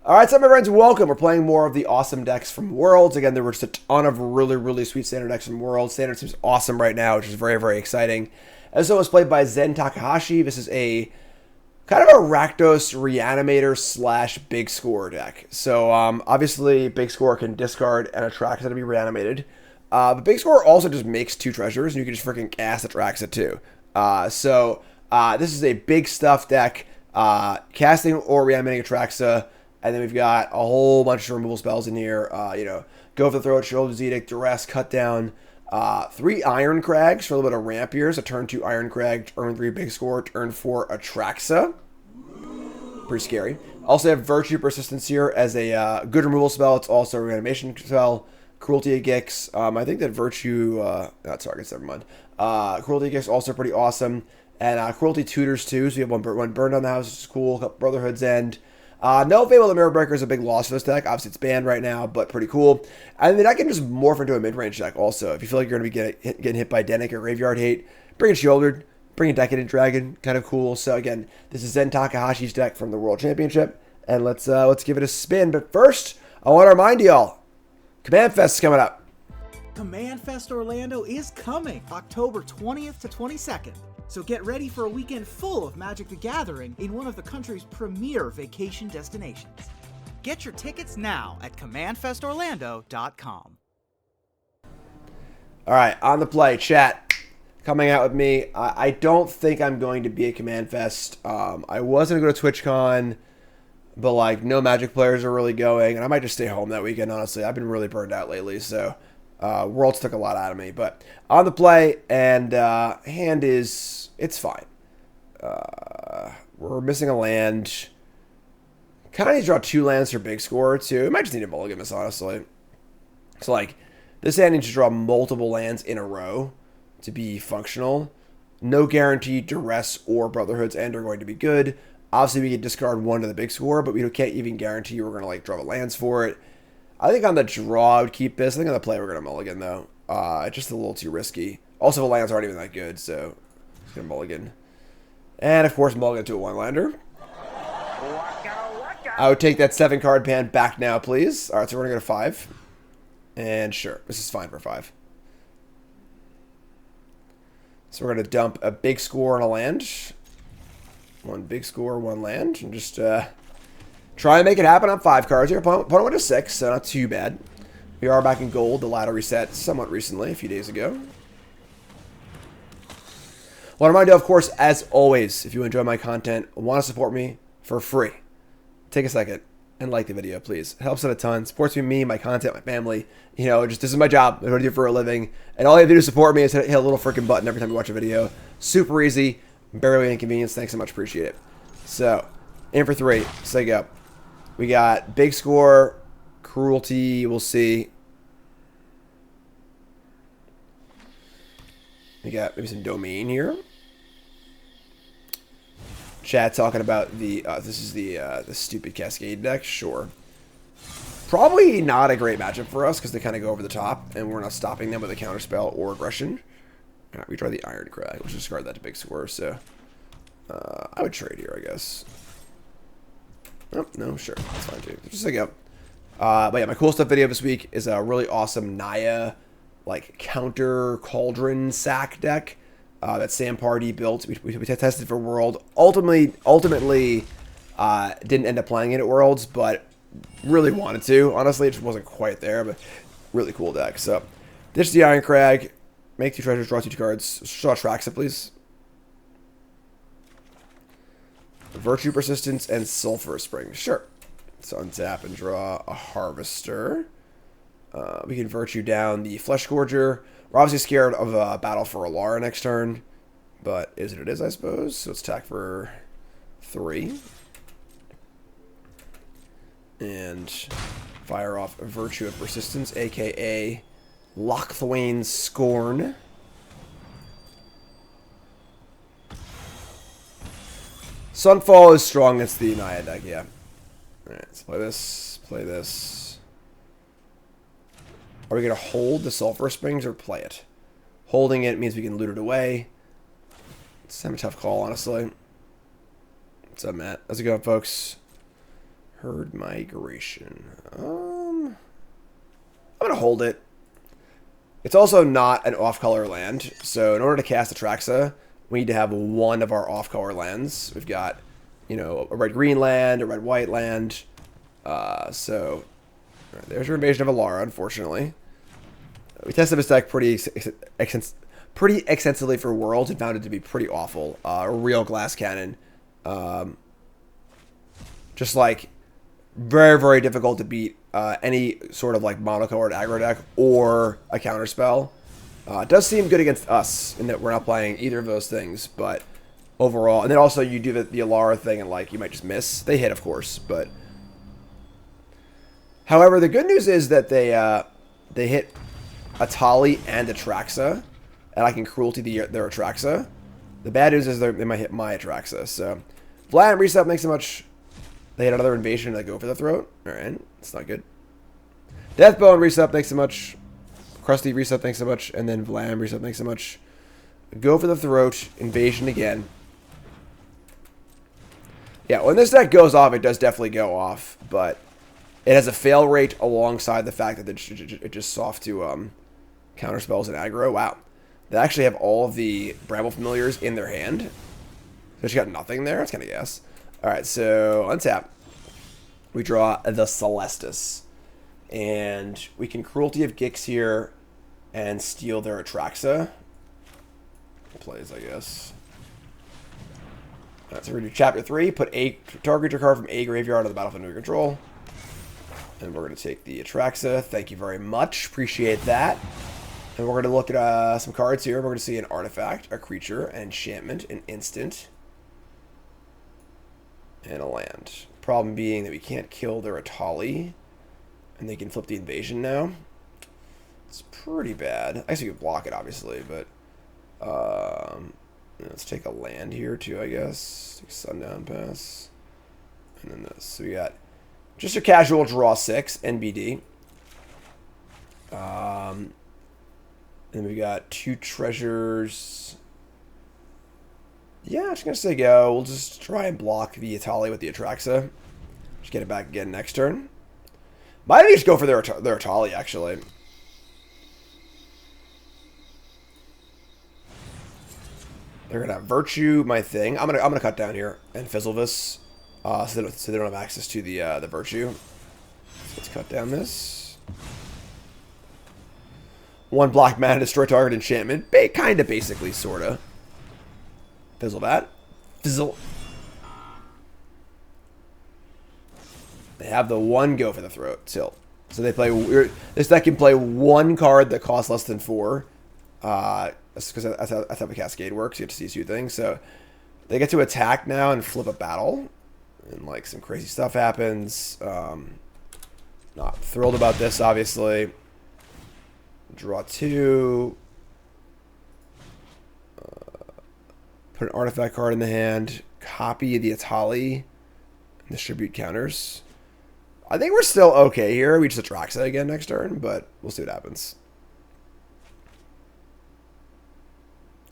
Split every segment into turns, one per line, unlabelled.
All right, so my friends, welcome. We're playing more of the awesome decks from Worlds. Again, there were just a ton of really sweet standard decks from Worlds. Standard seems awesome right now, which is very exciting. This one was played by Zen Takahashi. This is a kind of a Rakdos Reanimator slash Big Score deck. So obviously, Big Score can discard and attract it to be reanimated. But Big Score also just makes 2 treasures, and you can just freaking cast Atraxa too. This is a big stuff deck, casting or reanimating Atraxa. And then we've got a whole bunch of removal spells in here. Go for the Throat, Shoulder's Edict, Duress, Cut Down. 3 Iron Crags for a little bit of ramp here. So turn 2 Iron Crag, turn 3 Big Score, turn 4 Atraxa. Pretty scary. Also have Virtue Persistence here as a good removal spell. It's also a reanimation spell. Cruelty of Gix. I think that Virtue... targets, never mind. Cruelty of Gix also pretty awesome. And Cruelty tutors too. So you have one burn down the house, which is cool. Brotherhood's End. No Fable the Mirror Breaker is a big loss for this deck. Obviously, it's banned right now, but pretty cool. And then I can just morph into a mid-range deck also. If you feel like you're going to be getting hit by Denic or Graveyard Hate, bring it Shouldered, bring a Decadent Dragon, kind of cool. So again, this is Zen Takahashi's deck from the World Championship, and let's give it a spin. But first, I want to remind y'all, Command Fest is coming up.
Command Fest Orlando is coming October 20th to 22nd. So get ready for a weekend full of Magic the Gathering in one of the country's premier vacation destinations. Get your tickets now at commandfestorlando.com.
All right, on the play, chat. Coming out with me. I don't think I'm going to be at Command Fest. I was going to go to TwitchCon, but like no Magic players are really going, and I might just stay home that weekend, honestly. I've been really burned out lately, so Worlds took a lot out of me. But on the play, and hand is... It's fine. We're missing a land. Kind of need to draw 2 lands for Big Score, too. We might just need a mulligan this, honestly. So, like, this hand needs to draw multiple lands in a row to be functional. No guarantee Duress or Brotherhood's End are going to be good. Obviously, we can discard 1 to the Big Score, but we can't even guarantee we're going to, like, draw the lands for it. I think on the draw, I would keep this. I think on the play, we're going to mulligan, though. It's just a little too risky. Also, the lands aren't even that good, so... Gonna mulligan. And of course mulligan to a 1-lander. I would take that 7-card pan back now, please. Alright, so we're gonna go to 5. And sure, this is fine for 5. So we're gonna dump a Big Score on a land. 1 Big Score, 1 land. And just try and make it happen on 5 cards here. Opponent went to 6, so not too bad. We are back in gold. The ladder reset somewhat recently, a few days ago. Want to remind you, of course, as always, if you enjoy my content, want to support me for free, take a second and like the video, please. It helps out a ton. Supports me, my content, my family. You know, just this is my job. I do it for a living. And all you have to do to support me is hit a little freaking button every time you watch a video. Super easy, barely inconvenience. Thanks so much. Appreciate it. So, in for 3. So go. We got Big Score, Cruelty. We'll see. We got maybe some Domain here. Chat talking about the this is the stupid Cascade deck. Sure. Probably not a great matchup for us because they kind of go over the top, and we're not stopping them with a counterspell or aggression. All right, we try the Iron Crag. We'll discard that to Big Score. So I would trade here, I guess. Oh, no, sure, that's fine too. Just like up. But yeah, my cool stuff video this week is a really awesome Naya like counter Cauldron sack deck that Sam Party built. We tested for World. Ultimately didn't end up playing it at Worlds, but really wanted to. Honestly, it just wasn't quite there, but really cool deck. So this is the Iron Crag. Make 2 treasures, draw 2 cards. Draw Atraxa, please. Virtue Persistence and Sulfur Spring. Sure. So untap and draw a Harvester. We can Virtue down the Flesh Scourger. We're obviously scared of a battle for Alara next turn, but is it is, I suppose. So let's attack for 3. And fire off Virtue of Persistence, a.k.a. Lochthwain's Scorn. Sunfall is strong against the Naya deck, yeah. Alright, let's play this, play this. Are we going to hold the Sulfur Springs or play it? Holding it means we can loot it away. It's kind of a tough call, honestly. What's up, Matt? How's it going, folks? Herd Migration. I'm going to hold it. It's also not an off-color land, so in order to cast Atraxa, we need to have one of our off-color lands. We've got, you know, a red-green land, a red-white land. So, right, there's your Invasion of Alara, unfortunately. We tested this deck pretty extensively for Worlds and found it to be pretty awful. A real glass cannon. Just like very, very difficult to beat any sort of like monocolored aggro deck or a counterspell. It does seem good against us in that we're not playing either of those things, but overall, and then also you do the Alara thing and like you might just miss. They hit, of course, but however, the good news is that they hit Atali and Atraxa, and I can cruelty their Atraxa. The bad news is they might hit my Atraxa. So Vlad reset makes so much. They hit another invasion and they go for the throat. Alright, that's not good. Deathbone reset, thanks so much. Krusty reset, thanks so much. And then Vlam reset, thanks so much. Go for the throat. Invasion again. Yeah, when this deck goes off, it does definitely go off. But it has a fail rate alongside the fact that it's just soft to counterspells and aggro. Wow. They actually have all of the Bramble Familiars in their hand. So she got nothing there. That's kind of gas. Alright, so untap. We draw the Celestis. And we can Cruelty of Gix here and steal their Atraxa. Plays, I guess. Alright, so we're going to do Chapter 3. Put a target your card from a graveyard on the battlefield under your control. And we're going to take the Atraxa. Thank you very much. Appreciate that. And we're going to look at some cards here. We're going to see an artifact, a creature, an enchantment, an instant, and a land. Problem being that we can't kill their Atali. And they can flip the invasion now. It's pretty bad. I guess you could block it, obviously, but let's take a land here too, I guess. Take Sundown Pass. And then this. So we got just a casual draw 6, NBD. And then we got 2 treasures. Yeah, I'm just going to say go. We'll just try and block the Atali with the Atraxa. Just get it back again next turn. Might just go for their Atali, actually. They're going to Virtue my thing. I'm gonna cut down here and Fizzle this. So they don't have access to the Virtue. So let's cut down this. 1 black mana, destroy target enchantment. Kind of, basically, sort of. Fizzle that. Fizzle. They have the 1 go for the throat still. So they play. This deck can play 1 card that costs less than 4. That's because that's how the Cascade works. You have to see 2 things. So they get to attack now and flip a battle. And like some crazy stuff happens. Not thrilled about this, obviously. Draw 2. Put an artifact card in the hand. Copy the Atali. And distribute counters. I think we're still okay here. We just Atraxa again next turn, but we'll see what happens.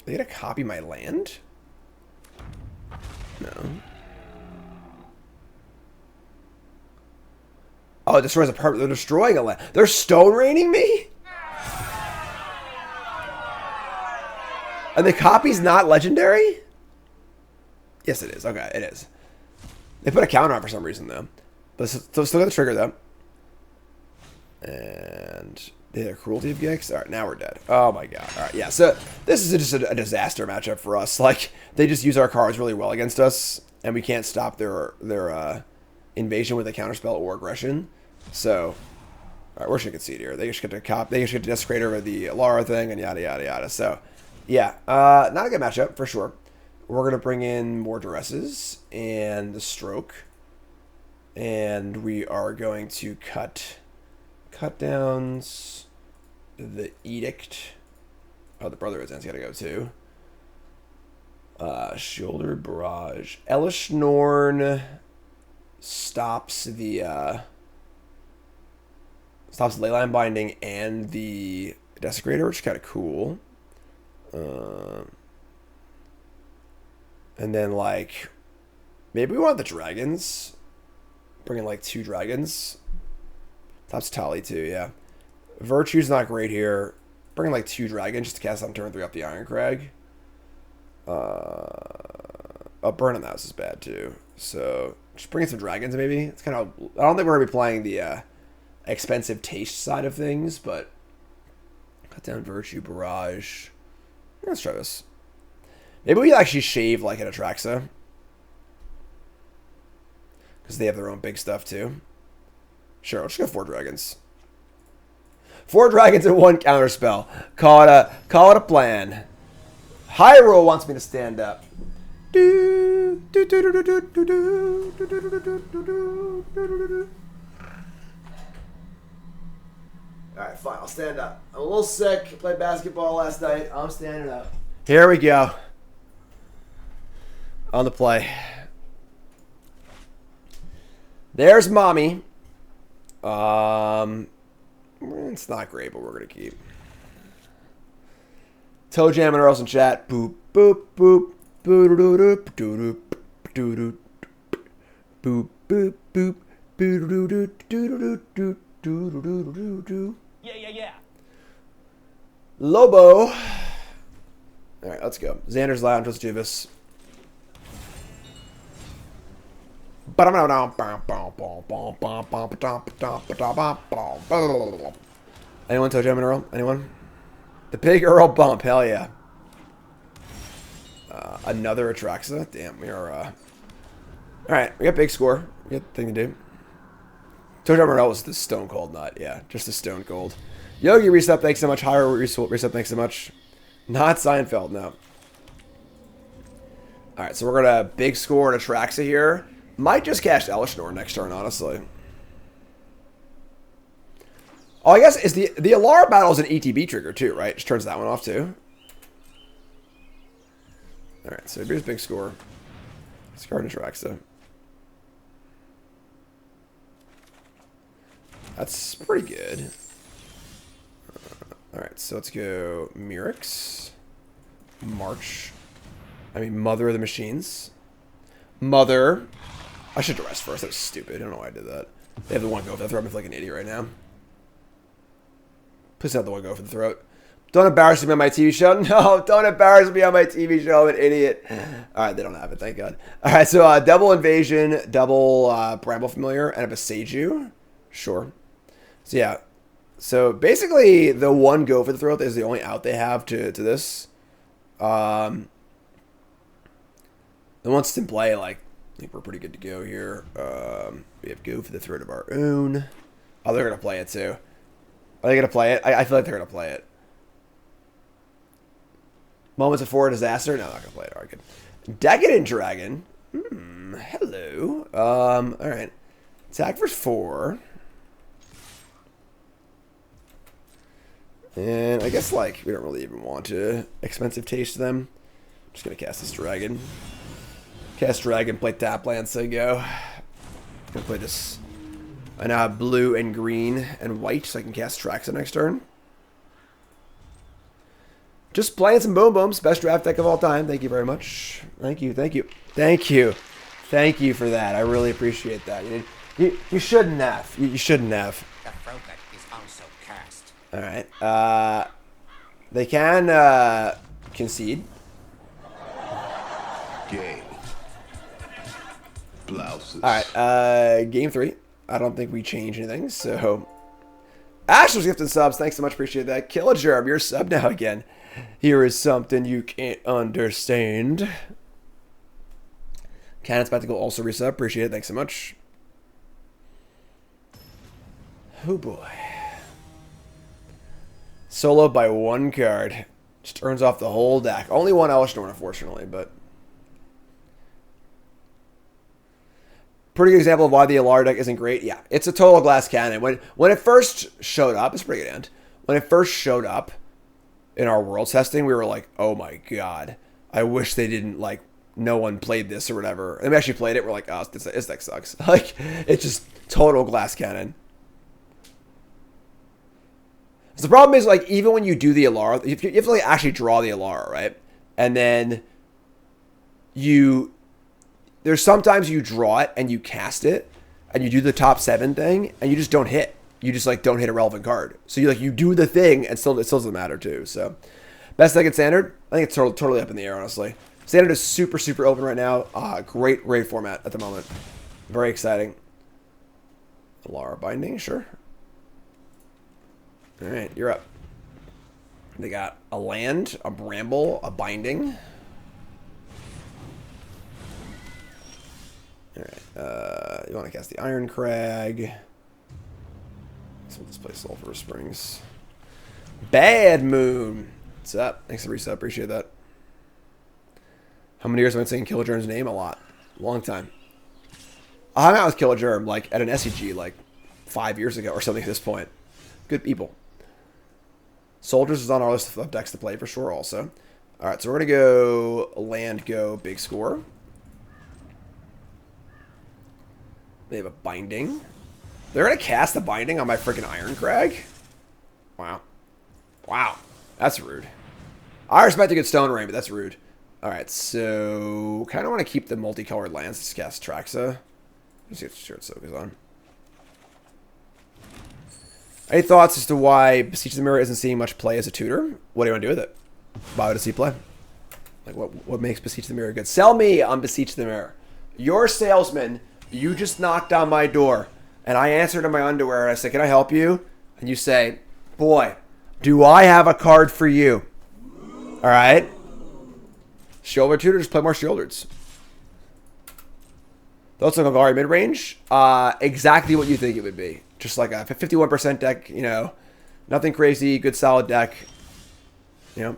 Are they gonna copy my land? No. Oh, it destroys a permanent. They're destroying a land. They're stone raining me? And the copy's not legendary? Yes, it is. Okay, it is. They put a counter on for some reason, though. But still got the trigger, though. And they had a Cruelty of Gix. All right, now we're dead. Oh, my God. All right, yeah. So this is just a disaster matchup for us. Like, they just use our cards really well against us, and we can't stop their invasion with a counterspell or aggression. So, all right, we're just going to concede here. They just get to They just get to Desecrate over the Alara thing, and yada, yada, yada. So, yeah, not a good matchup, for sure. We're going to bring in more Duresses and the Stroke. And we are going to cut downs, the Edict. Oh, the Brotherhood's got to go too. Shoulder Barrage. Elish Norn stops the Leyline Binding and the Desecrator, which is kind of cool. And then, like, maybe we want the Dragons. Bringing like 2 dragons. That's Tali too, yeah. Virtue's not great here. Bringing like 2 dragons just to cast on turn 3 off the Iron Crag. Burning the House is bad too. So just bringing some dragons maybe. It's kind of. I don't think we're gonna be playing the expensive taste side of things, but cut down Virtue Barrage. Let's try this. Maybe we actually shave like an Atraxa, because they have their own big stuff too. Sure, let's go 4 dragons. 4 dragons and 1 counter spell. Call it a plan. Hyrule wants me to stand up. Alright, fine, I'll stand up. I'm a little sick. Played basketball last night. I'm standing up. Here we go. On the play. There's Mommy. It's not great, but we're going to keep. Toe Jam and Earls in chat. Boop, boop, boop. Boop, boop, boop, boop, boop, boop, boop, boop, boop.
Yeah.
Lobo. All right, let's go. Xander's Lounge. Let's do this. Anyone Toe Jam and Earl? Anyone? The Big Earl Bump. Hell yeah. Another Atraxa. Damn, we are. Alright, we got big score. We got thing to do. Toe Jam and Earl was the Stone Cold Nut. Yeah, just the Stone Cold. Yogi Reset, thanks so much. Higher Reset, thanks so much. Not Seinfeld, no. Alright, so we're going to big score and Atraxa here. Might just cast Elishnor next turn, honestly. Oh, I guess is the Alara battle is an ETB trigger too, right? Just turns that one off too. Alright, so here's big score. Discard Atraxa. That's pretty good. Alright, so let's go Mirrex. March. Mother of the Machines. Mother. I should rest first. That was stupid. I don't know why I did that. They have the one go for the throat. I'm like an idiot right now. Please not the one go for the throat. Don't embarrass me on my TV show. No, don't embarrass me on my TV show. I'm an idiot. All right, they don't have it. Thank God. All right, so double Invasion, double Bramble Familiar, and a Beseiju. Sure. So yeah. So basically, the one go for the throat is the only out they have to this. Then once it's in play, like, I think we're pretty good to go here. We have go for the throat of our own. Oh, they're going to play it too. Are they going to play it? I feel like they're going to play it. Moments before a disaster? No, I'm not going to play it. All right, good. Decadent Dragon. Hello. All right. Attack for 4. And I guess, like, we don't really even want to expensive taste them. Just going to cast this dragon. Cast dragon, play tap land, so go. Gonna play this. I now have blue and green and white, so I can cast Traxa next turn. Just playing some boom booms. Best draft deck of all time. Thank you very much. Thank you, thank you. Thank you. Thank you for that. I really appreciate that. You shouldn't have. You shouldn't have.
The Frogat is also cursed.
Alright. They can concede.
Game. Blouses.
Alright, game 3. I don't think we change anything, so... Ashler's gifted subs, thanks so much, appreciate that. Killagerb, you're sub now again. Here is something you can't understand. Cannon Spectacle also resub, appreciate it, thanks so much. Oh boy. Solo by 1 card. Just turns off the whole deck. Only one Elishnor, unfortunately, but... Pretty good example of why the Alara deck isn't great. Yeah, it's a total glass cannon. When it first showed up, it's a pretty good end. When it first showed up in our world testing, we were like, oh my god. I wish they didn't, like, no one played this or whatever. And we actually played it, we're like, oh, this deck sucks. Like, it's just total glass cannon. So the problem is, like, even when you do the Alara, you have to, like, actually draw the Alara, right? And then there's sometimes you draw it and you cast it, and you do the top 7 thing, and you just don't hit. You just like don't hit a relevant card. So you do the thing, and it still doesn't matter too. So best deck at Standard, I think it's totally up in the air, honestly. Standard is super open right now. Great format at the moment. Very exciting. Alara binding, sure. All right, you're up. They got a land, a bramble, a binding. All right, you want to cast the Iron Crag. So we'll just play Sulfur Springs. Bad Moon. What's up? Thanks for the reset. Appreciate that. How many years have I been saying Killer Germ's name? A lot. Long time. I hung out with Killer Germ like at an SEG like 5 years ago or something at this point. Good people. Soldiers is on our list of decks to play for sure also. Alright, so we're going to go land, go, big score. They have a binding. They're going to cast a binding on my freaking Iron Crag? Wow. Wow. That's rude. I respect a good Stone Rain, but that's rude. Alright, so kind of want to keep the multicolored lands. Let's cast Traxa. Let's get Shirt Soakers on. Any thoughts as to why Beseech the Mirror isn't seeing much play as a tutor? What do you want to do with it? Why would it see play? Like, what makes Beseech the Mirror good? Sell me on Beseech the Mirror. You're a salesman. You just knocked on my door. And I answered in my underwear and I said, can I help you? And you say, boy, do I have a card for you. Alright? Shoulder tutor, just play more shoulders. Thoughts on Golgari mid-range? Exactly what you think it would be. Just like a 51% deck, you know. Nothing crazy, good solid deck. You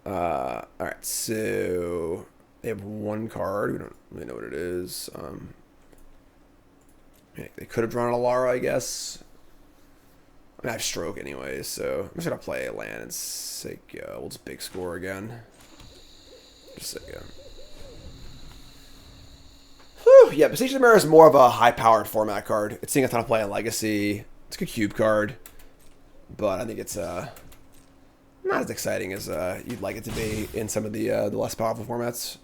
know. Alright, so they have one card. We don't really know what it is. They could have drawn an Alara, I guess. I have Stroke anyway, so I'm just going to play a land and say go. We'll just big score again. Just say go. Whew, yeah, Beseech the Mirror is more of a high-powered format card. It's seeing a ton of play in Legacy. It's a good cube card. But I think it's not as exciting as you'd like it to be in some of the less powerful formats.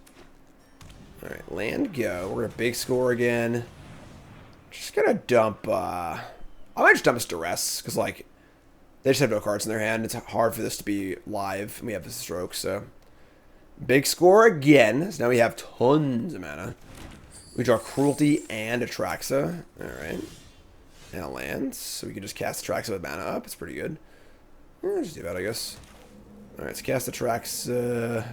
Alright, land, go. We're going to big score again. Just going to dump... I might just dump this Duress, because, like, they just have no cards in their hand. It's hard for this to be live, and we have this Stroke, so... Big score again. So now we have tons of mana. We draw Cruelty and a Traxa. Alright. And a land. So we can just cast Traxa with mana up. It's pretty good. Just do that, I guess. Alright, let's cast the Traxa.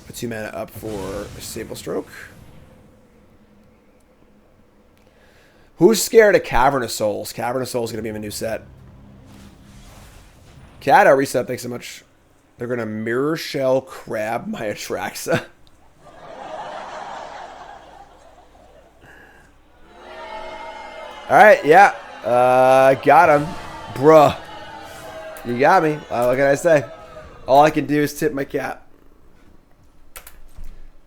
Put 2 mana up for a Sable Stroke. Who's scared of Cavernous Souls? Cavernous Souls is going to be in a new set. Kata reset, thanks so much. They're going to Mirror Shell Crab my Atraxa. Alright, yeah. Got him. Bruh. You got me. What can I say? All I can do is tip my cap.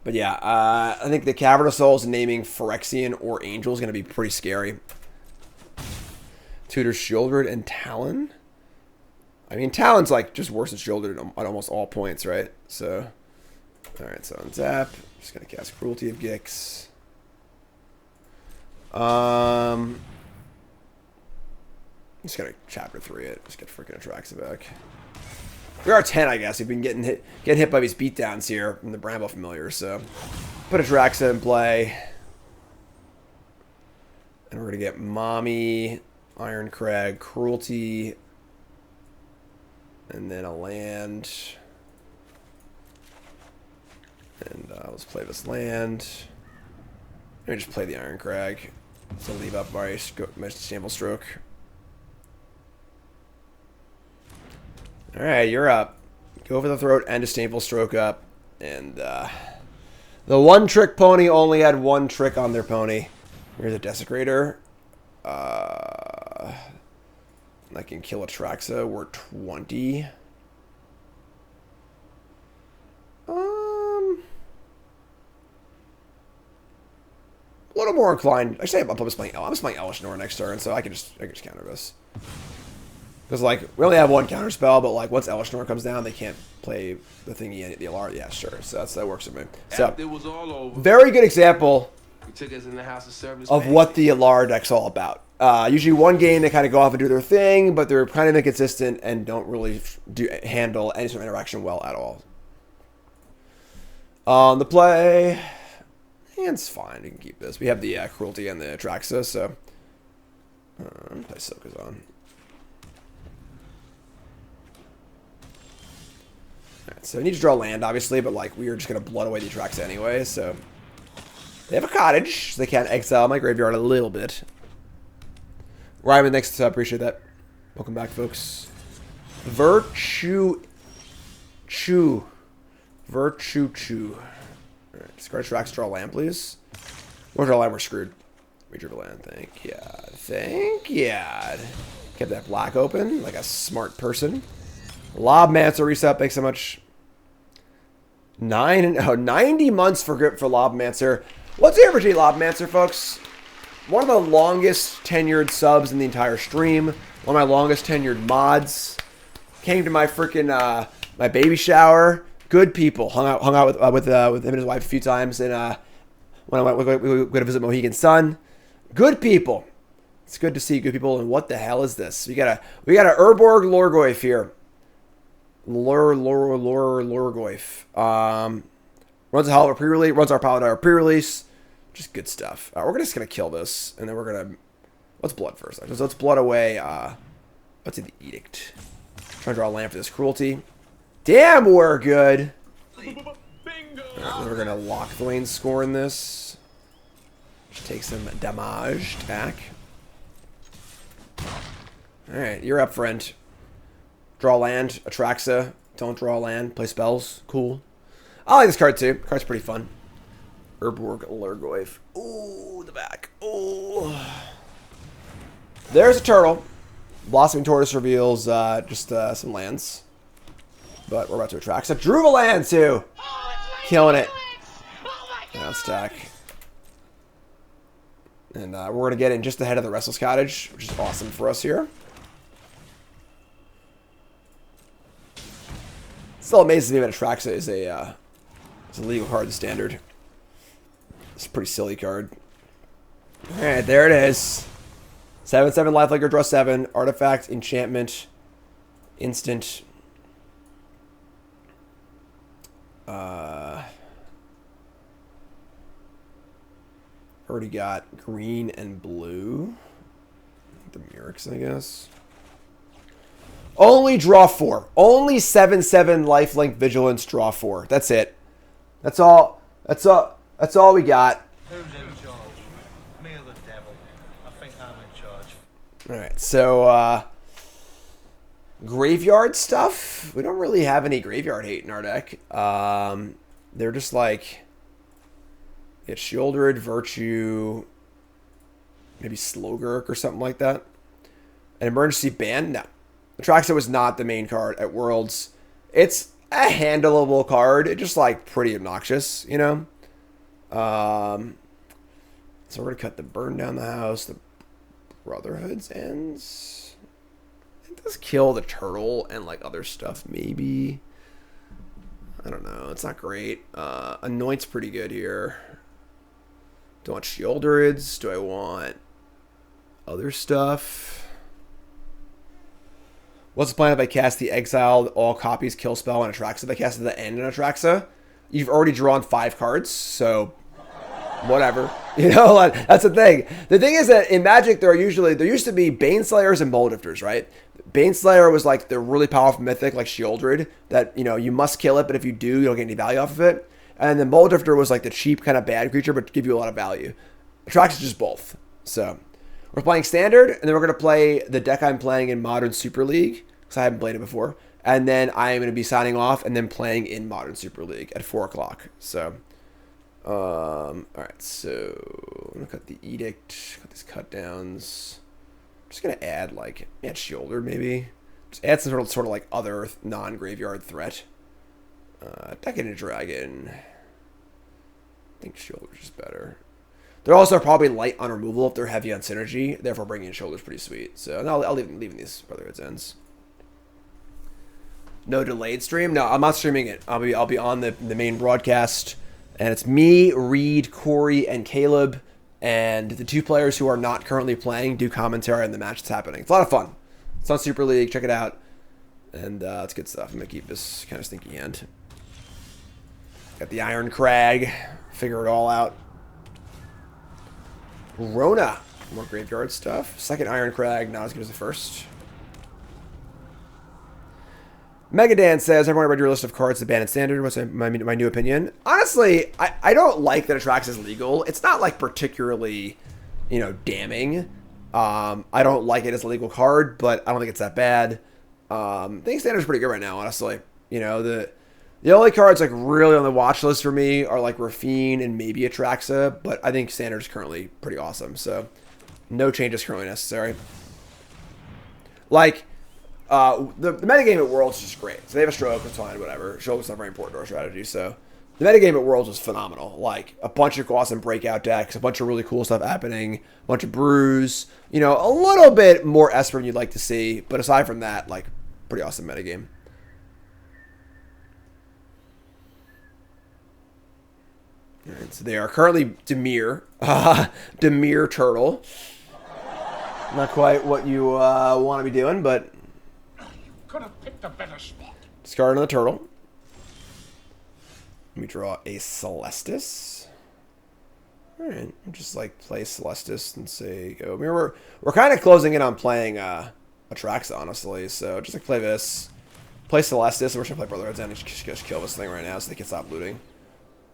But yeah, I think the Cavernous Souls naming Phyrexian or Angel is going to be pretty scary. Tutor Shieldred and Talon. I mean, Talon's like just worse than Shieldred at almost all points, right? So, alright, so untap. Just going to cast Cruelty of Gix. Just going to Chapter 3 it. Just get freaking Atraxa back. We are 10, I guess. We've been getting hit by these beatdowns here from the Bramble Familiar, so put Atraxa in play. And we're going to get Mommy, Iron Crag, Cruelty, and then a land. And let's play this land. Let me just play the Iron Crag. So leave up my Shamble Stroke. Alright, you're up. Go for the throat and a Shameful Stroke up. And the one-trick pony only had one trick on their pony. Here's a Desecrator. I can kill Atraxa. We're 20. A little more inclined. Actually, I'm just playing Elesh Norn next turn, so I can just counter this. Because, like, we only have one counter spell, but, like, once Elesh Norn comes down, they can't play the thingy, the Alara. Yeah, sure. So that works for me. So,
it was all over.
Very good example
took us in the house of service
of what the Alara deck's all about. Usually one game they kind of go off and do their thing, but they're kind of inconsistent and don't really handle any sort of interaction well at all. The play, it's fine. We can keep this. We have the Cruelty and the Atraxa, so play Sokazon. Alright, so we need to draw land, obviously, but like we are just gonna blood away the Atraxa anyway, so. They have a cottage, so they can exile my graveyard a little bit. Ryman, thanks. Appreciate that. Welcome back, folks. Virtue Chew. Virtue Chew. Alright, discard tracks, draw land, please. We'll draw land, we're screwed. Redraw land, thank you. Thank you. Kept that black open, like a smart person. Lobmancer reset, thanks so much. 90 months for grip for Lobmancer. What's the average Lobmancer, folks? One of the longest tenured subs in the entire stream. One of my longest tenured mods. Came to my freaking my baby shower. Good people. Hung out with him and his wife a few times. And when we went to visit Mohegan Sun. Good people. It's good to see good people. And what the hell is this? We got a Urborg Lorgoyf here. Lorgoyf. Runs a hell of a pre-release. Runs our Paladar pre-release. Just good stuff. We're just gonna kill this, and then we're gonna. Let's blood first. Let's blood away. Let's see the Edict. Trying to draw a land for this Cruelty. Damn, we're good. Bingo. Right, we're gonna lock the lane score in this. Just take some damage back. All right, you're up, friend. Draw land, Atraxa. Don't draw land. Play spells. Cool. I like this card too. Card's pretty fun. Urborg Lorgoyf. Ooh, the back. Ooh. There's a turtle. Blossoming Tortoise reveals just some lands. But we're about to Atraxa. Druva land too. Killing it. Now stack. And we're going to get in just ahead of the Restless Cottage, which is awesome for us here. Still amazes me that Atraxa is a legal card in Standard. It's a pretty silly card. Alright, there it is. 7/7 lifelinker, draw 7. Artifact, enchantment, instant. Already got green and blue. The Murex, I guess. Only draw 4. Only 7/7 lifelink vigilance, draw 4. That's it. That's all. That's all we got.
Who's in charge? Me or the devil? I think I'm in charge.
Alright, so graveyard stuff. We don't really have any graveyard hate in our deck. They're just like it's Shieldred, Virtue, maybe Slogurk or something like that. An emergency ban? No. Atraxa was not the main card at Worlds. It's a handleable card. It's just like pretty obnoxious, you know? So we're going to cut the Burn Down the House, the Brotherhood's ends. It does kill the turtle and like other stuff, maybe. I don't know. It's not great. Anoint's pretty good here. Do I want Shieldrids? Do I want other stuff? What's the plan if I cast the Exile, all copies, kill spell, and Atraxa? If I cast at the end in Atraxa, you've already drawn 5 cards, so whatever. You know, like, that's the thing. The thing is that in Magic, there used to be Baneslayers and Moldifters, right? Baneslayer was like the really powerful mythic, like Shieldred, that, you know, you must kill it, but if you do, you don't get any value off of it. And then Moldrifter was like the cheap kind of bad creature, but give you a lot of value. Atraxa is just both. So we're playing Standard, and then we're going to play the deck I'm playing in Modern Super League, because I haven't played it before. And then I am going to be signing off and then playing in Modern Super League at 4 o'clock. So, all right, so I'm going to cut the Edict, cut these cut downs. I'm just going to add Shoulder maybe. Just add some sort of like other non-graveyard threat. Decadent Dragon. I think Shoulder's just better. They're also probably light on removal if they're heavy on synergy. Therefore, bringing in Shoulder's pretty sweet. So I'll leave these Brotherhood's ends. No delayed stream. No, I'm not streaming it. I'll be on the main broadcast And it's me, Reed, Corey, and Caleb. And the 2 players who are not currently playing do commentary on the match that's happening. It's a lot of fun. It's on Super League. Check it out. And it's good stuff. I'm going to keep this kind of stinky hand. Got the Iron Crag. Figure it all out. Rona. More graveyard stuff. Second Iron Crag. Not as good as the first. Megadan says, everyone read your list of cards to ban in standard. What's my new opinion? Honestly, I don't like that Atraxa is legal. It's not like particularly, damning. I don't like it as a legal card, but I don't think it's that bad. I think standard's pretty good right now, honestly. The only cards like really on the watch list for me are like Rafine and maybe Atraxa, but I think standard is currently pretty awesome. So no changes currently necessary. Like, the metagame at Worlds is just great. So they have a stroke, it's fine, whatever. Stroke is not very important to our strategy, so the metagame at Worlds was phenomenal. Like, a bunch of awesome breakout decks, a bunch of really cool stuff happening, a bunch of brews, a little bit more Esper than you'd like to see, but aside from that, like, pretty awesome metagame. Alright, so they are currently Demir. Demir Turtle. Not quite what you want to be doing, but
Could have picked a better spot.
discard another turtle. Let me draw a Celestis. Alright, just like play Celestis and say go. I mean, we're kind of closing in on playing Atraxa, honestly. So just like play this. Play Celestis, and we're just gonna play Brotherhood's End and just kill this thing right now so they can stop looting.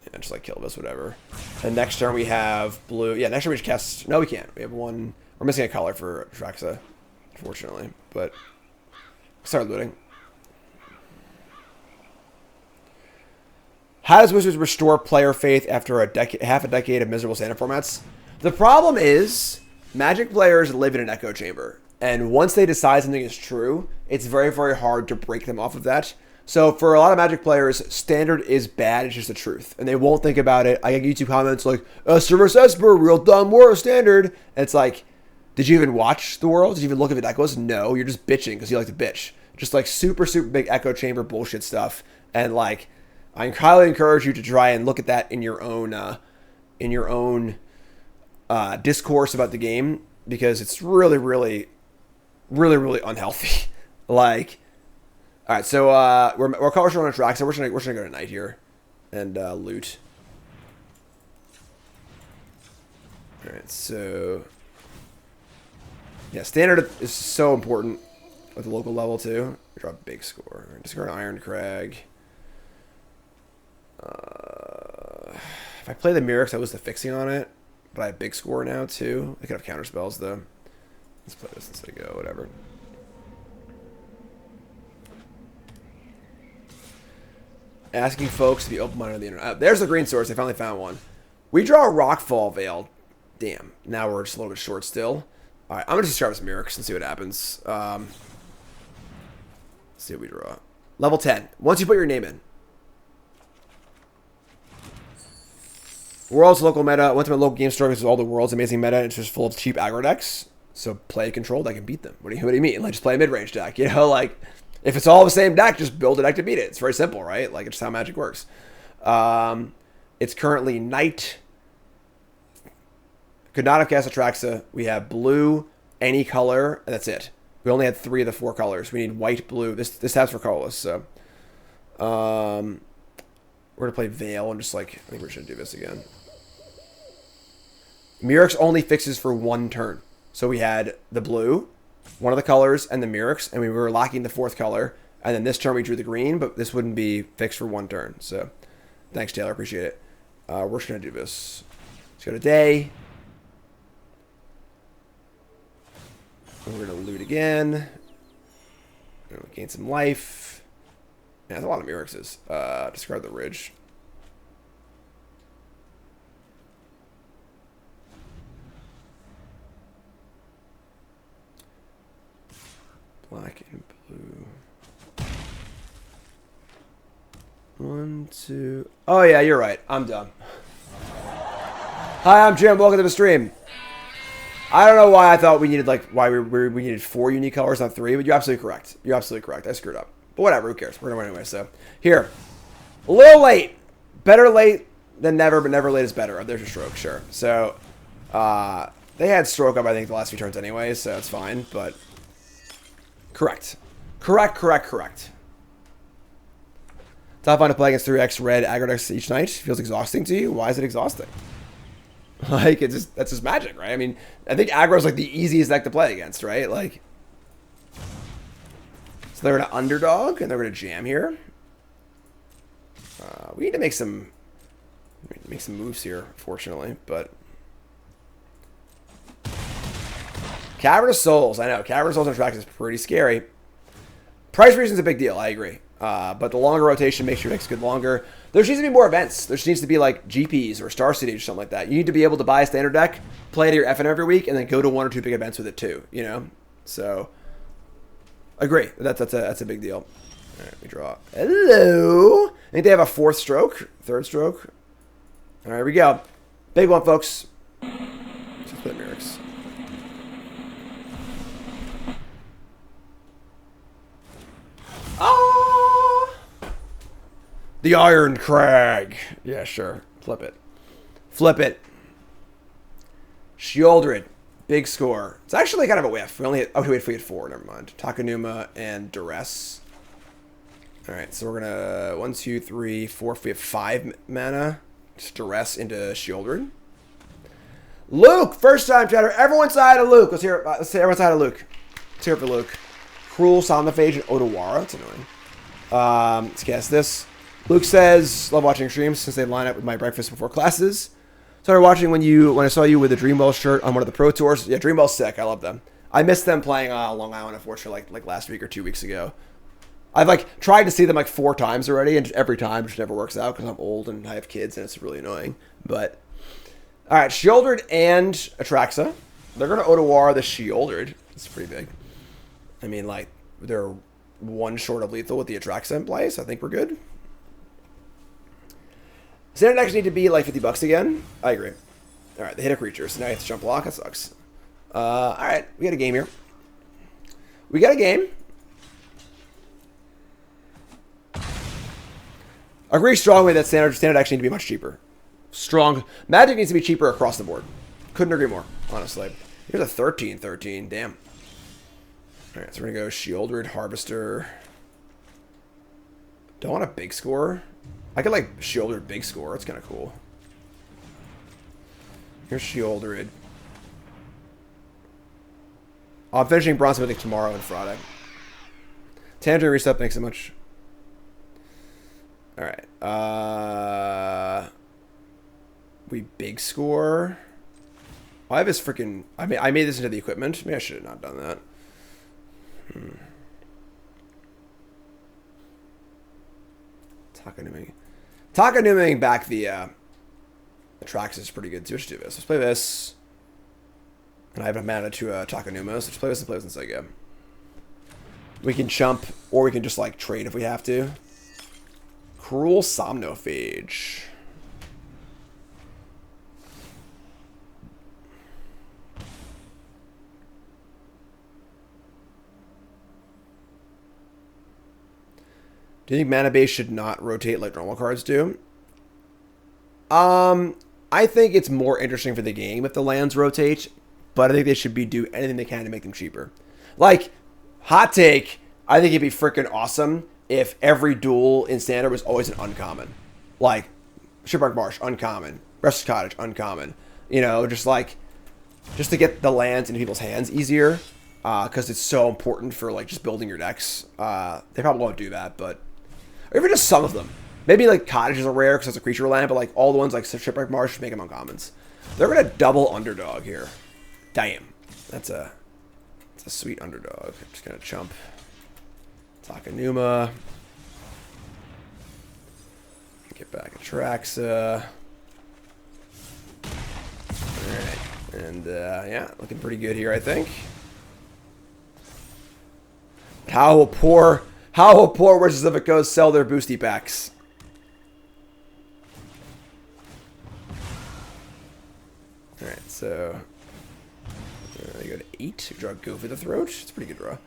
Yeah, just like kill this, whatever. And next turn we have blue. Yeah, next turn we just cast. No, we can't. We have one. We're missing a color for Atraxa, unfortunately. But start looting. How does Wizards restore player faith after half a decade of miserable standard formats? The problem is Magic players live in an echo chamber, and once they decide something is true, it's very, very hard to break them off of that. So for a lot of Magic players, standard is bad. It's just the truth, and they won't think about it. I get YouTube comments like Esper vs Esper, real dumb war standard, and it's like, did you even watch the World? Did you even look at the deck list? No, you're just bitching because you like to bitch. Just like super, super big echo chamber bullshit stuff, and like, I highly encourage you to try and look at that in your own discourse about the game, because it's really, really, really, really unhealthy. Like, all right, so we're covered on a track, so we're gonna go to Knight here and loot. All right, so yeah, standard is so important at the local level too. Draw a big score. Discard Iron Crag. If I play the Mirror, I lose the fixing on it, but I have big score now too. I could have counter spells though. Let's play this instead of go, whatever. Asking folks to be open-minded on the internet. There's the green source. I finally found one. We draw a Rockfall Veil. Damn. Now we're just a little bit short still. All right, I'm gonna just start with some Mirrors and see what happens. Let's see what we draw. Level 10. Once you put your name in. World's local meta. Went to my local game store because all the World's amazing meta. It's just full of cheap aggro decks. So play a control deck and beat them. What do you mean? Like, just play a mid-range deck. Like, if it's all the same deck, just build a deck to beat it. It's very simple, right? Like, it's how Magic works. It's currently Knight. Could not have cast Atraxa. We have blue, any color, and that's it. We only had 3 of the 4 colors. We need white, blue. This tab's for colorless, so we're gonna play Veil and just like, I think we're just gonna do this again. Mirrors only fixes for 1 turn. So we had the blue, one of the colors, and the Mirrors, and we were lacking the 4th color. And then this turn we drew the green, but this wouldn't be fixed for 1 turn. So thanks, Taylor. Appreciate it. We're just gonna do this. Let's go to day. And we're gonna loot again. We're gonna gain some life. Yeah, there's a lot of Mirrors. Discard the Ridge. Black and blue. 1, 2. Oh yeah, you're right. I'm done. Hi, I'm Jim. Welcome to the stream. I don't know why I thought we needed we needed 4 unique colors, not 3, but you're absolutely correct. You're absolutely correct. I screwed up. But whatever, who cares? We're gonna win anyway. So here, a little late. Better late Then never, but never late is better. Oh, there's your stroke, sure. So, they had stroke up, I think, the last few turns anyway, so it's fine, but... Correct. Correct. Top fun to play against 3x red aggro decks each night. Feels exhausting to you? Why is it exhausting? Like, that's just magic, right? I mean, I think aggro is like the easiest deck to play against, right? Like... So they're going to underdog, and they're going to jam here. We need to make some moves here, fortunately, but... Cavern of Souls, I know. Cavern of Souls on Trax is pretty scary. Price reason's a big deal, I agree. But the longer rotation makes your decks good longer. There needs to be more events. There needs to be like GPs or Star Cities or something like that. You need to be able to buy a standard deck, play it at your FN every week, and then go to 1 or 2 big events with it too, you know? So, agree. That's a big deal. All right, we draw. Hello. I think they have a 4th stroke, 3rd stroke. All right, here we go. Big one, folks. Let's play Merrick's. Ah! The Iron Crag. Yeah, sure. Flip it. Flip it. Shieldred. Big score. It's actually kind of a whiff. We only had... Oh, wait, if we had 4. Never mind. Takanuma and Duress. Alright, so we're gonna... 1, 2, 3, 4. We have 5 mana. Just Duress into Shieldred. Luke! First time chatter. Everyone side of Luke. Let's hear it. Let's say everyone side of Luke. Let's hear it for Luke. Cruel, Somnophage, and Otawara. That's annoying. Let's cast this. Luke says, love watching streams since they line up with my breakfast before classes. Started watching when I saw you with the Dreamwell shirt on one of the Pro Tours. Yeah, Dreamwell's sick. I love them. I missed them playing Long Island, unfortunately, like last week or 2 weeks ago. I've like tried to see them like 4 times already, and every time it just never works out because I'm old and I have kids and it's really annoying. But all right, Shieldred and Atraxa. They're gonna Otawara the Shieldred. It's pretty big. I mean, like, they're 1 short of lethal with the Atraxa in play, so I think we're good. Standard decks need to be like $50 again. I agree. All right, they hit a creature, so now you have to jump block. That sucks. All right, we got a game here. We got a game. Agree strongly that standard decks need to be much cheaper. Strong. Magic needs to be cheaper across the board. Couldn't agree more, honestly. Here's a 13-13. Damn. Alright, so we're gonna go Shieldred, Harvester. Don't want a big score. I could like Shieldred big score. It's kind of cool. Here's Shieldred. Oh, I'm finishing Bronze Mythic tomorrow and Friday. Tangerine reset makes it much. Alright. We big score. Oh, I have this freaking... I made this into the equipment. Maybe I should have not done that. Takanuming back the Atraxa is pretty good too. Let's do this. Let's play this. And I have enough mana to Takanuma, so just play this and play this until I go. We can chump, or we can just like trade if we have to. Cruel Somnophage. Do you think mana base should not rotate like normal cards do? I think it's more interesting for the game if the lands rotate, but I think they should do anything they can to make them cheaper. Like, hot take, I think it'd be freaking awesome if every duel in Standard was always an uncommon. Like, Shipwreck Marsh, uncommon. Restless Cottage, uncommon. You know, just to get the lands into people's hands easier, because it's so important for, like, just building your decks. They probably won't do that, but... Or even just some of them. Maybe, like, Cottage is a rare because it's a creature land, but, like, all the ones like Shipwreck Marsh make them uncommons. They're going to double underdog here. Damn. That's a sweet underdog. I'm just going to chump. Takanuma. Get back Atraxa. Alright. And, yeah, looking pretty good here, I think. How will poor Wizards of the Coast sell their boosty packs? Alright, so... you go to 8. Draw Go for the Throat. It's a pretty good draw.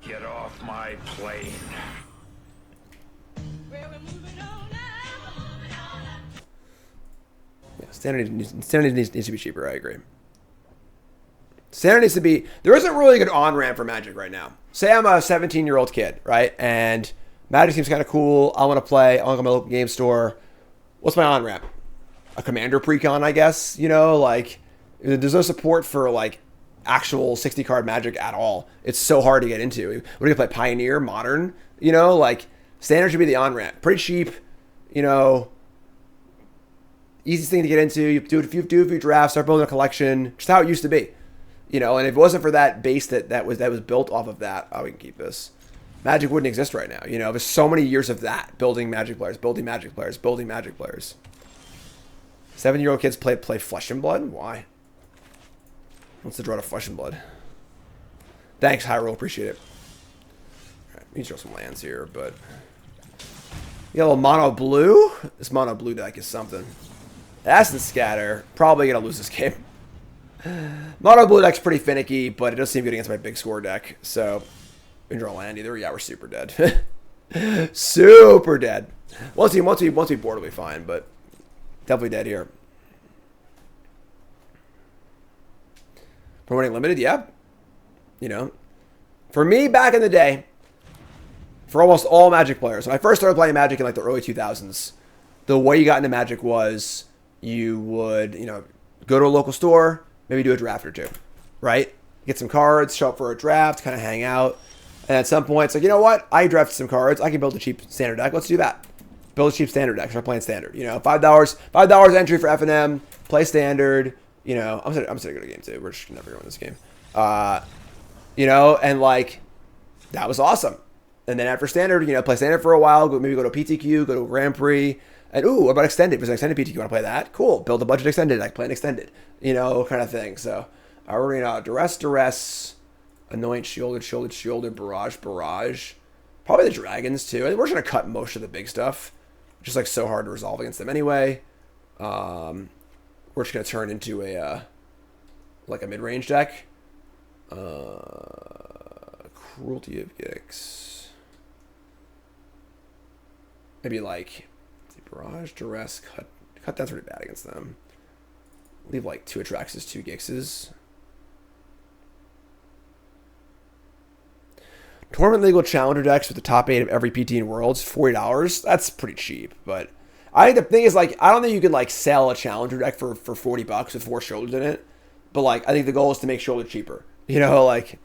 Get off. my plane.
Yeah, standard needs to be cheaper. I agree. Standard needs to be... There isn't really a good on-ramp for Magic right now. Say I'm a 17-year-old kid, right? And Magic seems kind of cool. I want to play. I want to go to my local game store. What's my on-ramp? A Commander Precon, I guess. You know, like... There's no support for, like, actual 60-card Magic at all. It's so hard to get into. What are you going to play? Pioneer? Modern? You know, like... Standard should be the on-ramp. Pretty cheap, you know... Easiest thing to get into. You do a few drafts, start building a collection. Just how it used to be. You know, and if it wasn't for that base that was built off of that, we can keep this. Magic wouldn't exist right now. You know, there's so many years of that. Building Magic players, building Magic players, building Magic players. 7-year-old kids play Flesh and Blood? Why? What's the draw to Flesh and Blood? Thanks, Hyrule. Appreciate it. Alright, we need to throw some lands here, but... You got a little mono blue? This mono blue deck is something. Acid Scatter. Probably going to lose this game. Mono blue deck's pretty finicky, but it does seem good against my big score deck. So, we can draw land either. Yeah, we're super dead. Super dead. Once we board, we'll be fine, but definitely dead here. Promoting limited, yeah. You know, for me back in the day, for almost all Magic players, when I first started playing Magic in like the early 2000s, the way you got into Magic was you would, you know, go to a local store, maybe do a draft or two, right? Get some cards, show up for a draft, kind of hang out. And at some point, it's like, you know what? I drafted some cards. I can build a cheap standard deck. Let's do that. Build a cheap standard deck. Start playing standard. You know, $5 entry for F&M. Play standard. You know, I'm gonna go to game two. We're just never going to win this game. You know, and like, that was awesome. And then after standard, you know, play standard for a while. Maybe go to PTQ, go to a Grand Prix. And ooh, what about extended? If there's an extended PTQ, you want to play that? Cool. Build a budget extended deck. Play an extended. You know, kind of thing. So, we're going to duress, annoyance, shielded, barrage. Probably the dragons too. I think we're just going to cut most of the big stuff. Just like so hard to resolve against them anyway. We're just going to turn into a like a mid-range deck. Cruelty of Gix. Maybe like barrage, duress, cut down's pretty bad against them. Leave like 2 Atraxes, 2 Gixes. Tournament legal challenger decks with the top 8 of every PT in Worlds, $40. That's pretty cheap, but I think the thing is, like, I don't think you can like sell a challenger deck for $40 with 4 shoulders in it. But like, I think the goal is to make shoulder cheaper. You know, like,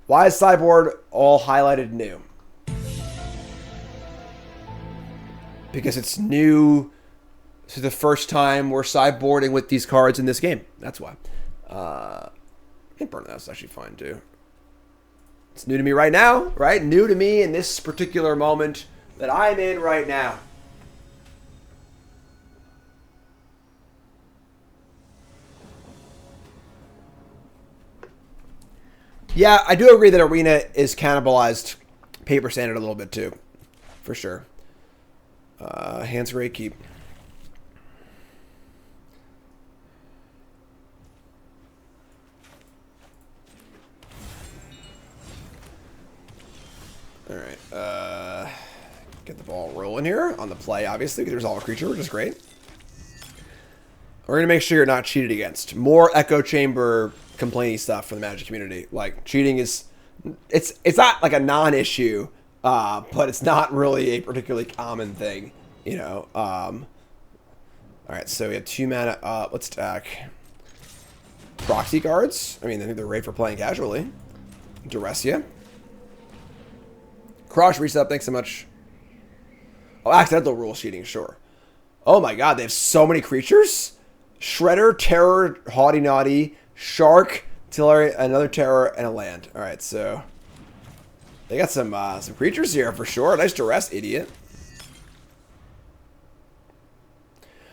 why is sideboard all highlighted new? Because it's new. This is the first time we're sideboarding with these cards in this game. That's why. I can burn that. That's actually fine too. It's new to me right now, right? New to me in this particular moment that I'm in right now. Yeah, I do agree that Arena is cannibalized Paper Standard a little bit too. For sure. Hands great keep. All right. Get the ball rolling here on the play, obviously. We can resolve a creature, which is great. We're going to make sure you're not cheated against. More echo chamber complaining stuff from the Magic community. Like, cheating is... It's not like a non-issue, but it's not really a particularly common thing, you know. All right, so we have 2 mana up. Let's attack. Proxy cards. I mean, I think they're great for playing casually. Duressia. Crush reset, thanks so much. Oh, accidental rule cheating, sure. Oh my god, they have so many creatures? Shredder, Terror, Haughty Naughty, Shark, Tiller, another Terror, and a land. Alright, so they got some creatures here for sure. Nice duress, idiot.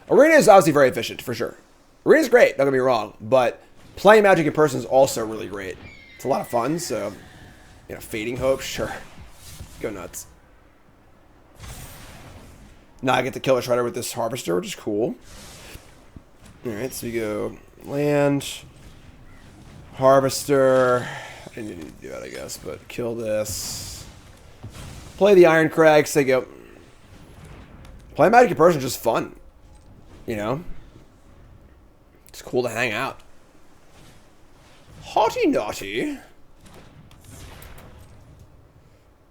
Arena is obviously very efficient, for sure. Arena's great, don't get me wrong, but playing Magic in person is also really great. It's a lot of fun, so, you know, Fading Hope, sure. Go nuts. Now I get to kill a Shredder with this Harvester, which is cool. Alright, so we go land, Harvester. I didn't need to do that, I guess, but kill this. Play the Iron Crag, say go. Playing Magic in person is just fun. You know? It's cool to hang out. Hotty naughty.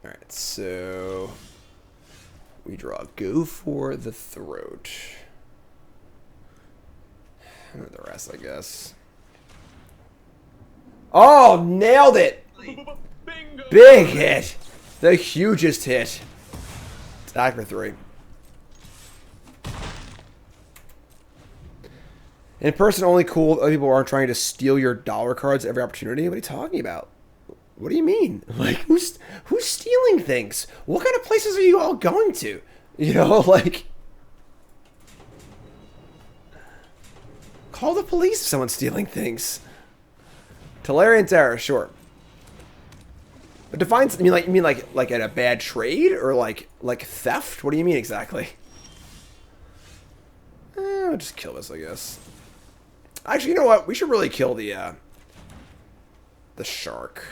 Alright, so we draw Go for the Throat. And the rest, I guess. Oh, nailed it!
Bingo.
Big hit! The hugest hit. Attack for 3. In person only cool. Other people aren't trying to steal your dollar cards every opportunity. What are you talking about? What do you mean? Like, who's stealing things? What kind of places are you all going to? You know, like... Call the police if someone's stealing things. Talarian Terror, sure. But defines... You mean like at a bad trade? Or like theft? What do you mean exactly? I'll just kill this, I guess. Actually, you know what? We should really kill the shark.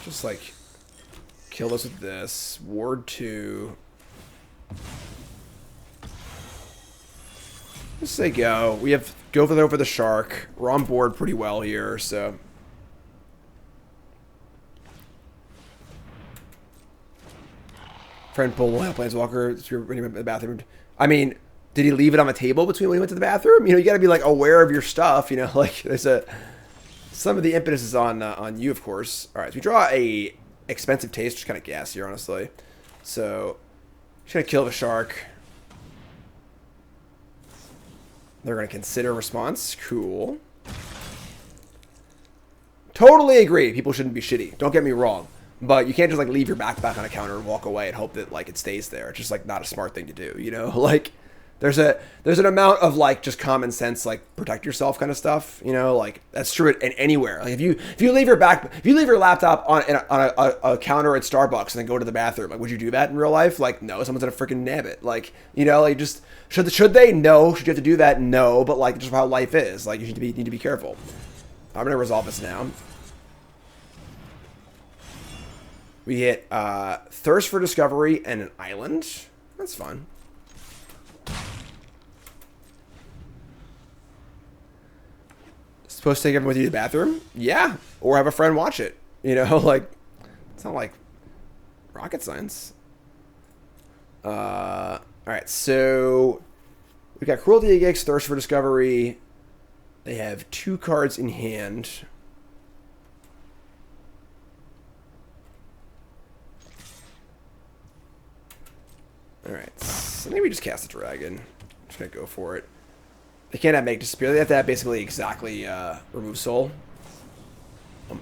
Just like kill this with this. Ward 2. Just say go. We have go for the shark. We're on board pretty well here, so. Friend pulled Planeswalker. If you're in the bathroom. I mean, did he leave it on the table between when he went to the bathroom? You know, you got to be like aware of your stuff. You know, like there's some of the impetus is on you, of course. All right, so we draw a expensive taste, which is kind of gas here, honestly. So, just gonna kill the shark. They're gonna consider a response. Cool. Totally agree. People shouldn't be shitty. Don't get me wrong. But you can't just like leave your backpack on a counter and walk away and hope that like it stays there. It's just like not a smart thing to do, you know? Like there's an amount of like just common sense, like protect yourself kind of stuff, you know? Like that's true at anywhere. Like if you leave your laptop on a counter at Starbucks and then go to the bathroom, like would you do that in real life? Like no, someone's gonna freaking nab it. Like, you know, like just should they? No. Should you have to do that? No. But like just how life is. Like you need to be careful. I'm gonna resolve this now. We hit Thirst for Discovery and an island. That's fun. Supposed to take everyone with you to the bathroom? Yeah. Or have a friend watch it. You know, like, it's not like rocket science. Alright, so we got Cruelty to Geeks, Thirst for Discovery. They have 2 cards in hand. Alright, so maybe we just cast the dragon. Just gonna go for it. They can't have Make Disappear. They have to have basically exactly remove soul.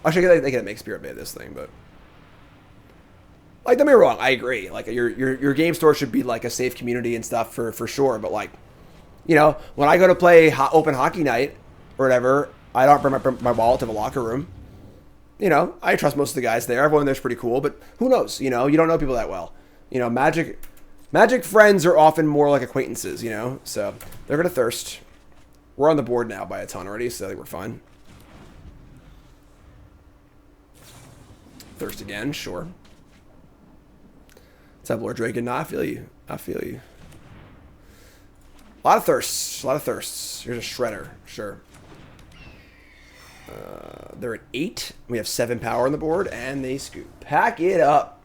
Actually, they can make Spirit Bay this thing, but like, don't get me wrong, I agree. Like your game store should be like a safe community and stuff for sure. But like, you know, when I go to play open hockey night or whatever, I don't bring my wallet to the locker room. You know, I trust most of the guys there. Everyone there's pretty cool, but who knows? You know, you don't know people that well. You know, Magic friends are often more like acquaintances, you know? So, they're going to Thirst. We're on the board now by a ton already, so I think we're fine. Thirst again, sure. What's up, Lord Draken? Nah, I feel you. I feel you. A lot of thirsts. A lot of thirsts. Here's a Shredder, sure. They're at 8. We have 7 power on the board, and they scoop. Pack it up.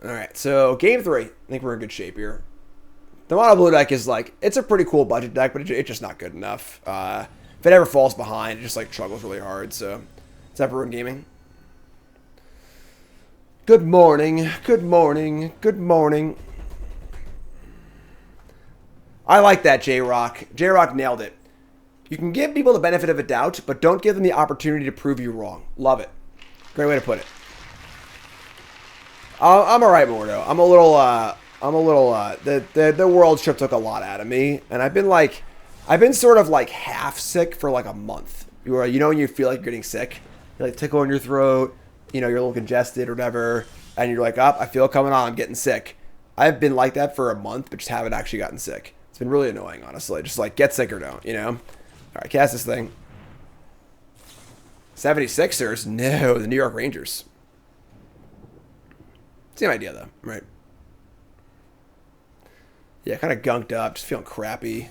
Alright, so game 3. I think we're in good shape here. The Mono Blue deck is like, it's a pretty cool budget deck, but it's just not good enough. If it ever falls behind, it just like struggles really hard, so. It's Everyone Gaming. Good morning, good morning, good morning. I like that, J-Rock. J-Rock nailed it. You can give people the benefit of a doubt, but don't give them the opportunity to prove you wrong. Love it. Great way to put it. I'm alright, Mordo. I'm a little, the World Trip took a lot out of me, and I've been sort of like half sick for like a month. You know when you feel like you're getting sick? You like tickle in your throat, you know, you're a little congested or whatever, and you're like, I feel it coming on, I'm getting sick. I've been like that for a month, but just haven't actually gotten sick. It's been really annoying, honestly. Just like, get sick or don't, you know? All right, cast this thing. 76ers? No, the New York Rangers. Same idea, though, right? Yeah, kind of gunked up, just feeling crappy.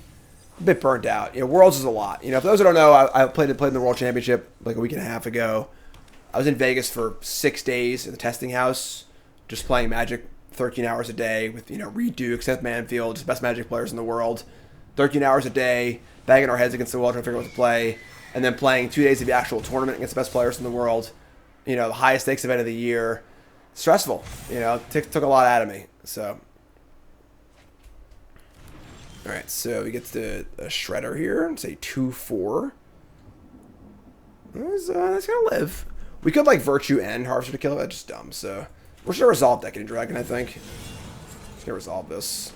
A bit burnt out. You know, Worlds is a lot. You know, for those who don't know, I played in the World Championship like a week and a half ago. I was in Vegas for 6 days in the testing house, just playing Magic 13 hours a day with, you know, Reed Duke, Seth Manfield, just best Magic players in the world. 13 hours a day, banging our heads against the wall trying to figure out what to play, and then playing 2 days of the actual tournament against the best players in the world. You know, the highest stakes event of the year. Stressful. You know, took a lot out of me. So, all right, so we get to a Shredder here and say 2/4. That's gonna live. We could like Virtue and Harvester to kill it. That's just dumb. So we're just gonna resolve Decking Dragon, I think. Just gonna resolve this.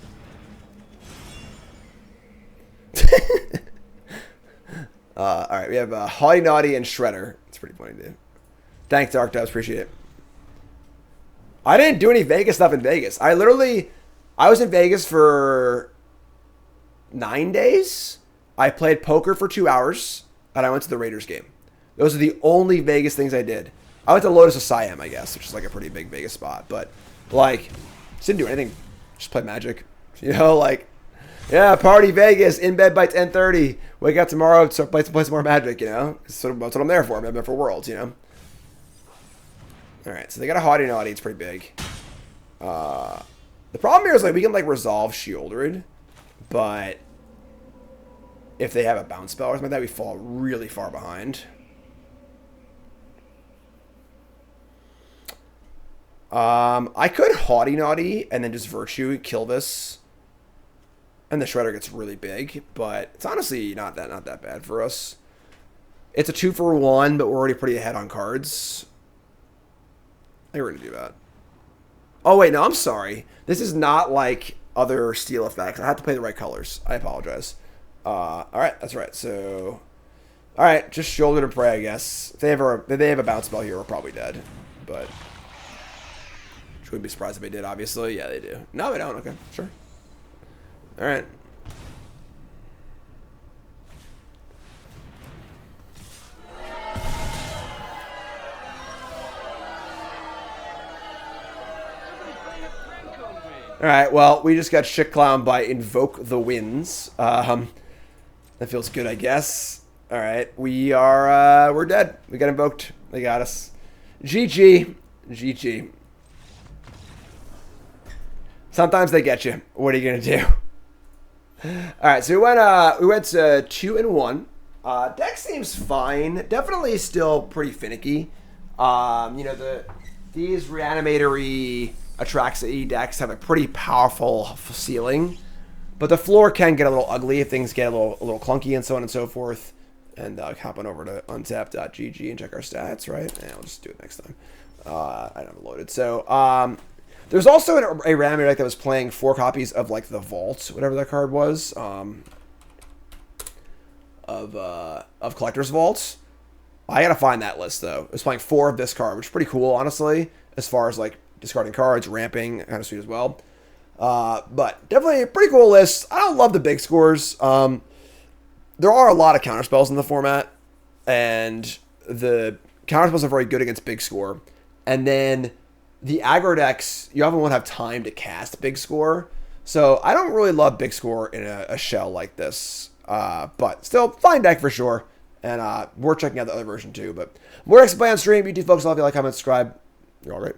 All right, we have Haughty Naughty and Shredder. It's pretty funny, dude. Thanks, Dark Dubs. Appreciate it. I didn't do any Vegas stuff in Vegas. I was in Vegas for 9 days. I played poker for 2 hours, and I went to the Raiders game. Those are the only Vegas things I did. I went to Lotus of Siam, I guess, which is like a pretty big Vegas spot. But, like, just didn't do anything. Just play Magic. You know, like, yeah, party Vegas, in bed by 10:30. Wake up tomorrow, start play some more Magic, you know? That's what I'm there for. I'm there for Worlds, you know? All right, so they got a Haughty Naughty. It's pretty big. The problem here is, like, we can, like, resolve Shieldred, but if they have a bounce spell or something like that, we fall really far behind. I could Haughty Naughty and then just Virtue, kill this, and the Shredder gets really big, but it's honestly not that bad for us. It's a 2-for-1, but we're already pretty ahead on cards. I think we're going to do that. Oh, wait, no, I'm sorry. This is not like other Steel effects. I have to play the right colors. I apologize. All right, that's right. So, all right, just Shoulder and Pray, I guess. If they have a bounce spell here, we're probably dead. But, which wouldn't be surprised if they did, obviously. Yeah, they do. No, they don't. Okay, sure. All right. All right, well, we just got shit clowned by Invoke the Winds. That feels good, I guess. All right, we're dead. We got invoked. They got us. GG. GG. Sometimes they get you. What are you gonna do? All right, so we went to 2-1. Deck seems fine. Definitely still pretty finicky. You know, these Reanimator-y Atraxa decks have a pretty powerful ceiling, but the floor can get a little ugly if things get a little clunky and so on and so forth. And hop on over to untap.gg and check our stats, right? Yeah, I'll just do it next time. I don't have it loaded. So there's also a Reanimator deck that was playing 4 copies of like the Vault, whatever that card was, of Collector's Vaults. I gotta find that list though. It was playing 4 of this card, which is pretty cool, honestly, as far as like discarding cards, ramping, kind of sweet as well. But definitely a pretty cool list. I don't love the big scores. There are a lot of counterspells in the format, and the counterspells are very good against big score. And then the aggro decks, you often won't have time to cast big score. So I don't really love big score in a shell like this. But still, fine deck for sure. And we're checking out the other version too. But more decks to play on stream. You do folks, love you, like, comment, subscribe. You're all right.